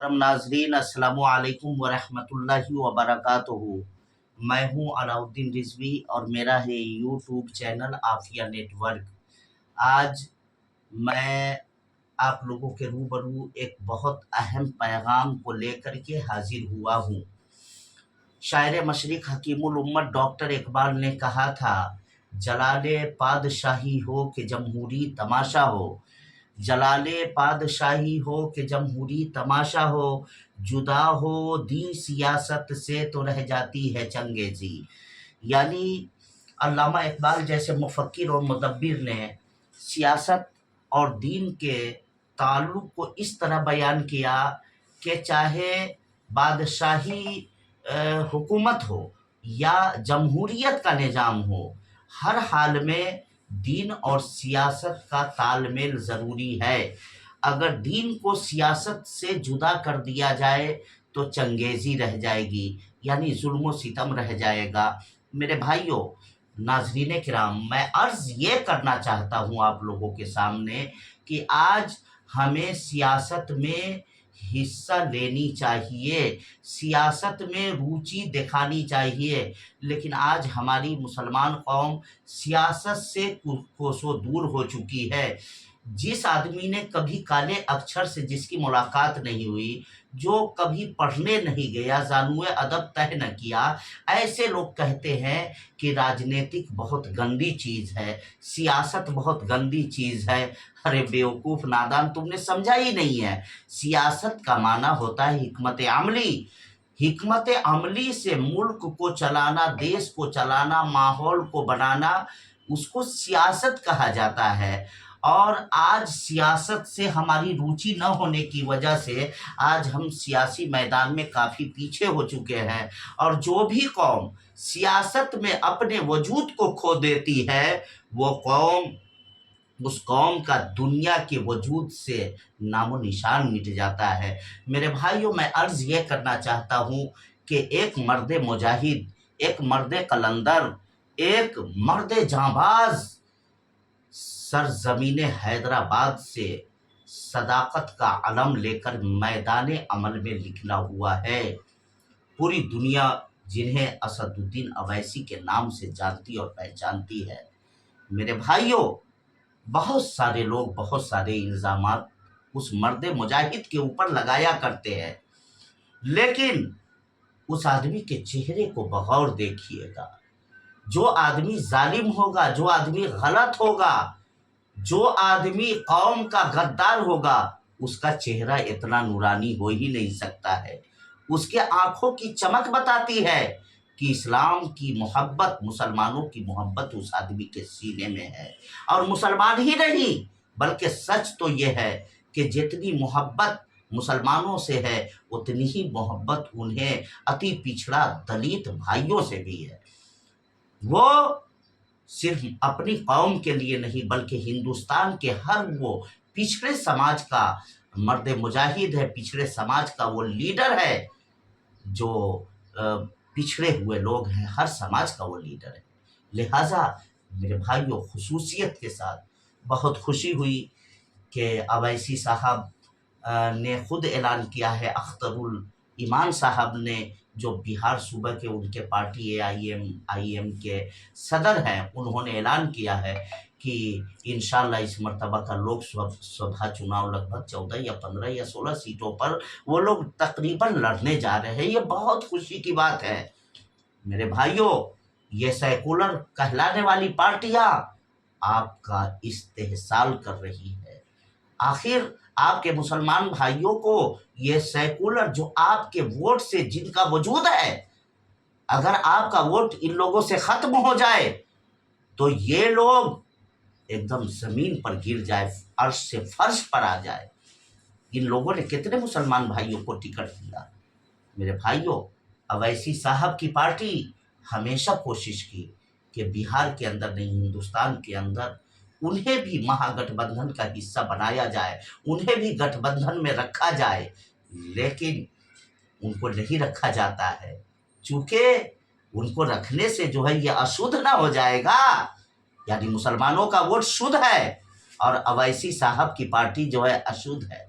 नाजरीन अस्सलाम वालेकुम वरहमतुल्लाहि वबरकातुहू। मैं हूँ अलाउद्दीन रिजवी और मेरा है यूट्यूब चैनल आफिया नेटवर्क। आज मैं आप लोगों के रूबरू एक बहुत अहम पैगाम को लेकर के हाजिर हुआ हूँ। शायर मशरिक हकीमुल उम्मत डॉक्टर इकबाल ने कहा था, जलाले पादशाही हो कि जमहूरी तमाशा हो, जलाले पादशाही हो कि जमहूरी तमाशा हो, जुदा हो दीन सियासत से तो रह जाती है चंगेजी। यानी अल्लामा इकबाल जैसे मुफक्किर और मुदब्बिर ने सियासत और दीन के ताल्लुक को इस तरह बयान किया कि चाहे बादशाही हुकूमत हो या जमहूरियत का निज़ाम हो, हर हाल में दीन और सियासत का तालमेल ज़रूरी है। अगर दीन को सियासत से जुदा कर दिया जाए तो चंगेज़ी रह जाएगी, यानी जुल्म व सितम रह जाएगा। मेरे भाइयों, नाज़रीन किराम, मैं अर्ज़ ये करना चाहता हूँ आप लोगों के सामने कि आज हमें सियासत में हिस्सा लेनी चाहिए, सियासत में रुचि दिखानी चाहिए, लेकिन आज हमारी मुसलमान कौम सियासत से कोसों दूर हो चुकी है। जिस आदमी ने कभी काले अक्षर से जिसकी मुलाकात नहीं हुई, जो कभी पढ़ने नहीं गया, ज़ानुए अदब तह न किया, ऐसे लोग कहते हैं कि राजनीतिक बहुत गंदी चीज़ है, सियासत बहुत गंदी चीज़ है। अरे बेवकूफ़ नादान, तुमने समझा ही नहीं है। सियासत का माना होता है हिकमत अमली। हिकमत अमली से मुल्क को चलाना, देश को चलाना, माहौल को बनाना, उसको सियासत कहा जाता है। और आज सियासत से हमारी रुचि न होने की वजह से आज हम सियासी मैदान में काफ़ी पीछे हो चुके हैं। और जो भी कौम सियासत में अपने वजूद को खो देती है, वो कौम, उस कौम का दुनिया के वजूद से नामो निशान मिट जाता है। मेरे भाइयों, मैं अर्ज़ ये करना चाहता हूँ कि एक मर्द मुजाहिद, एक मर्द कलंदर, एक मर्द जांबाज सरजमीन हैदराबाद से सदाकत का अलम लेकर मैदान अमल में निकला हुआ है। पूरी दुनिया जिन्हें असदुद्दीन अवैसी के नाम से जानती और पहचानती है। मेरे भाइयों, बहुत सारे लोग बहुत सारे इल्ज़ामात उस मर्द मुजाहिद के ऊपर लगाया करते हैं, लेकिन उस आदमी के चेहरे को बगौर देखिएगा। जो आदमी जालिम होगा, जो आदमी गलत होगा, जो आदमी कौम का गद्दार होगा, उसका चेहरा इतना नूरानी हो ही नहीं सकता है। उसके आंखों की चमक बताती है कि इस्लाम की मोहब्बत, मुसलमानों की मोहब्बत उस आदमी के सीने में है। और मुसलमान ही नहीं, बल्कि सच तो ये है कि जितनी मोहब्बत मुसलमानों से है, उतनी ही मोहब्बत उन्हें अति पिछड़ा दलित भाइयों से भी है। वो सिर्फ अपनी कौम के लिए नहीं, बल्कि हिंदुस्तान के हर वो पिछड़े समाज का मर्द मुजाहिद है, पिछड़े समाज का वो लीडर है, जो पिछड़े हुए लोग हैं, हर समाज का वो लीडर है। लिहाजा मेरे भाइयों, खुसूसियत के साथ बहुत खुशी हुई कि अवैसी साहब ने खुद ऐलान किया है, अख्तरुल ईमान साहब ने, जो बिहार सूबे के उनके पार्टी AIM के सदर हैं, उन्होंने ऐलान किया है कि इंशाअल्लाह इस मर्तबा का लोकसभा चुनाव लगभग 14 या 15 या 16 सीटों पर वो लोग तकरीबन लड़ने जा रहे हैं। ये बहुत खुशी की बात है। मेरे भाइयों, ये सेकुलर कहलाने वाली पार्टियां आपका इस्तेहसाल कर रही है। आखिर आपके मुसलमान भाइयों को ये सेकुलर, जो आपके वोट से जिनका वजूद है, अगर आपका वोट इन लोगों से खत्म हो जाए तो ये लोग एकदम जमीन पर गिर जाए, अर्श से फर्श पर आ जाए। इन लोगों ने कितने मुसलमान भाइयों को टिकट दिया। मेरे भाइयों, अवैसी साहब की पार्टी हमेशा कोशिश की कि बिहार के अंदर नहीं, हिंदुस्तान के अंदर उन्हें भी महागठबंधन का हिस्सा बनाया जाए, उन्हें भी गठबंधन में रखा जाए, लेकिन उनको नहीं रखा जाता है। चूंकि उनको रखने से जो है ये अशुद्ध ना हो जाएगा, यानी मुसलमानों का वोट शुद्ध है और अवैसी साहब की पार्टी जो है अशुद्ध है।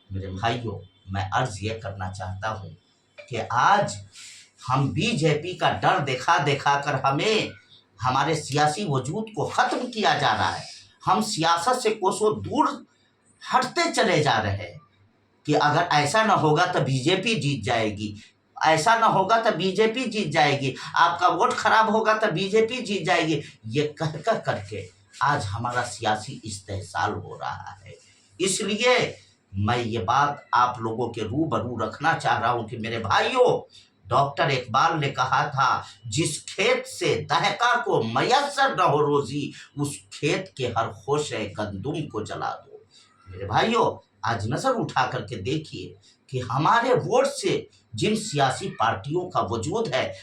मेरे भाइयों, मैं अर्ज ये करना चाहता हूँ कि आज हम बीजेपी का डर दिखा दिखा कर हमें हमारे सियासी वजूद को ख़त्म किया जा रहा है। हम सियासत से कोसों दूर हटते चले जा रहे हैं कि अगर ऐसा ना होगा तो बीजेपी जीत जाएगी, ऐसा ना होगा तो बीजेपी जीत जाएगी, आपका वोट खराब होगा तो बीजेपी जीत जाएगी। ये कह कर करके आज हमारा सियासी इस्तेहसाल हो रहा है। इसलिए मैं ये बात आप लोगों के रूबरू रखना चाह रहा हूं कि मेरे भाइयों, डॉक्टर इकबाल ने कहा था, जिस खेत से दहका को मयस्सर न हो रोजी, उस खेत के हर खोशे गंदुम को जला दो। मेरे भाइयों, आज नजर उठा करके देखिए कि हमारे वोट से जिन सियासी पार्टियों का वजूद है,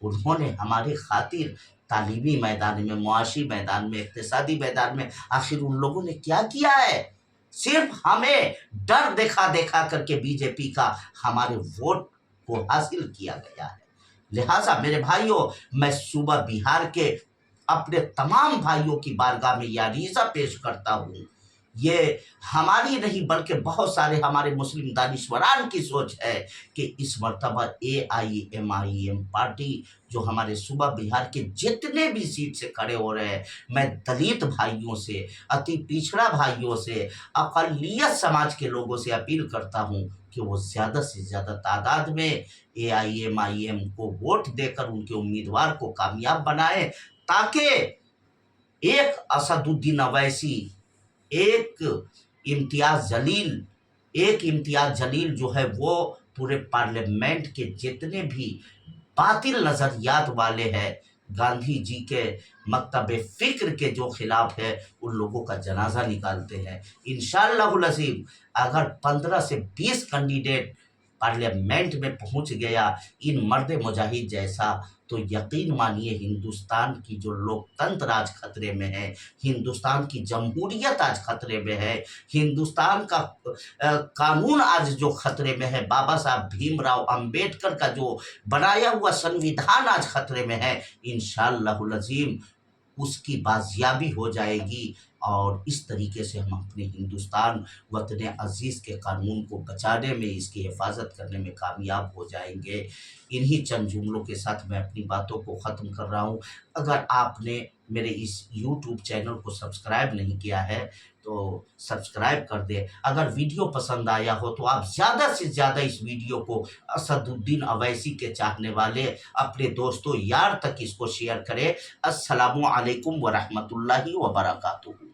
उन्होंने हमारे खातिर तालीमी मैदान में, मुआशी मैदान में, इक्तिसादी मैदान में आखिर उन लोगों ने क्या किया है? सिर्फ हमें डर देखा देखा करके बीजेपी का हमारे वोट को हासिल किया गया है। लिहाजा मेरे भाइयों, मैं सूबा बिहार के अपने तमाम भाइयों की बारगाह में यह अरीज़ा पेश करता हूँ, ये हमारी नहीं बल्कि बहुत सारे हमारे मुस्लिम दानिश्वरान की सोच है कि इस मर्तबा AIMIM पार्टी जो हमारे सूबा बिहार के जितने भी सीट से खड़े हो रहे हैं, मैं दलित भाइयों से, अति पिछड़ा भाइयों से, अक़लियत समाज के लोगों से अपील करता हूँ कि वो ज़्यादा से ज़्यादा तादाद में AIMIM को वोट देकर उनके उम्मीदवार को कामयाब बनाएं, ताकि एक असदुद्दीन अवैसी, एक इम्तियाज जलील जो है वो पूरे पार्लियामेंट के जितने भी बातिल नज़रियात वाले हैं, गांधी जी के मकतब फ़िक्र के जो खिलाफ है, उन लोगों का जनाजा निकालते हैं। इंशाअल्लाहुल अज़ीम अगर 15 से 20 कैंडिडेट पार्लियामेंट में पहुंच गया इन मर्द मुजाहिद जैसा, तो यकीन मानिए हिंदुस्तान की जो लोकतंत्र आज खतरे में है, हिंदुस्तान की जमहूरियत आज खतरे में है, हिंदुस्तान का कानून आज जो खतरे में है, बाबा साहब भीमराव अंबेडकर का जो बनाया हुआ संविधान आज खतरे में है, इंशाअल्लाहुल अज़ीम उसकी बाजियाबी हो जाएगी और इस तरीके से हम अपने हिंदुस्तान वतन अज़ीज़ के कानून को बचाने में, इसकी हिफाजत करने में कामयाब हो जाएंगे। इन्हीं चंद जुमलों के साथ मैं अपनी बातों को ख़त्म कर रहा हूँ। अगर आपने मेरे इस YouTube चैनल को सब्सक्राइब नहीं किया है तो सब्सक्राइब कर दे। अगर वीडियो पसंद आया हो तो आप ज़्यादा से ज़्यादा इस वीडियो को असदुद्दीन अवैसी के चाहने वाले अपने दोस्तों यार तक इसको शेयर करें। अस्सलामु अलैकुम व रहमतुल्लाहि व बरकातुहू।